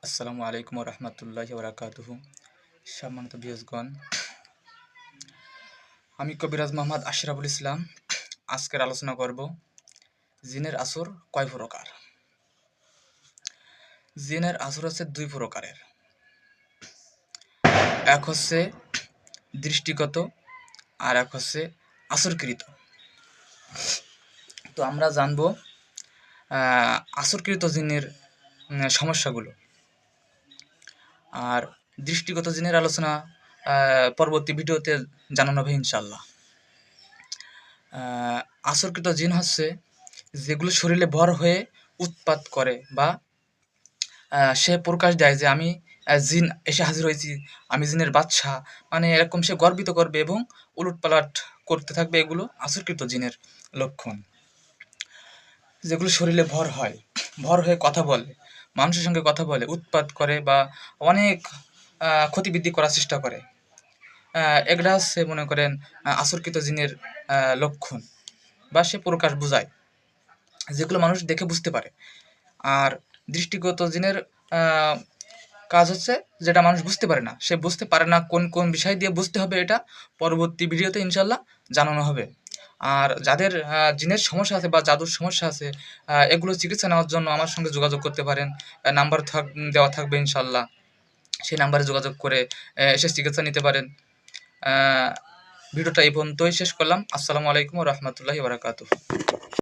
আসসালামু আলাইকুম রহমতুল্লাহি ওবরাকাতুহু। সম্মানিত ভিউজগণ, আমি কবিরাজ মোহাম্মদ আশরাফুল ইসলাম। আজকের আলোচনা করব জিনের আসর কয় প্রকার। জিনের আসর হচ্ছে দুই প্রকারের, এক হচ্ছে দৃষ্টিগত আর এক হচ্ছে আসরকৃত। তো আমরা জানবো আসরকৃত জিনের সমস্যাগুলো, আর দৃষ্টিগত জিনের আলোচনা পরবর্তী ভিডিওতে জানানো হবে ইনশাল্লাহ। আসরকৃত জিন হচ্ছে যেগুলো শরীরে ভর হয়ে উৎপাত করে বা সে প্রকাশ দেয় যে আমি জিন এসে হাজির হয়েছি, আমি জিনের বাদশা, মানে এরকম সে গর্বিত করবে এবং উলটপালট করতে থাকবে। এগুলো আসরকৃত জিনের লক্ষণ। যেগুলো শরীরে ভর হয়ে কথা বলে, মানুষের সঙ্গে কথা বলে, উৎপাত করে বা অনেক ক্ষতিবৃদ্ধি করার চেষ্টা করে, এগুলা হচ্ছে মনে করেন আসরকৃত জিনের লক্ষণ বা সে প্রকাশ বোঝায়, যেগুলো মানুষ দেখে বুঝতে পারে। আর দৃষ্টিগত জিনের কাজ হচ্ছে যেটা মানুষ বুঝতে পারে না, সে বুঝতে পারে না কোন কোন বিষয় দিয়ে বুঝতে হবে, এটা পরবর্তী ভিডিওতে ইনশাল্লাহ জানানো হবে। আর যাদের জিনের সমস্যা আছে বা জাদুর সমস্যা আছে, এগুলো চিকিৎসা নেওয়ার জন্য আমার সঙ্গে যোগাযোগ করতে পারেন। নাম্বার দেওয়া থাকবে ইনশাল্লাহ, সেই নাম্বারে যোগাযোগ করে এসে চিকিৎসা নিতে পারেন। ভিডিওটা এই পর্যন্তই শেষ করলাম। আসসালামু আলাইকুম রহমতুল্লাহি ওয়া বারাকাতুহু।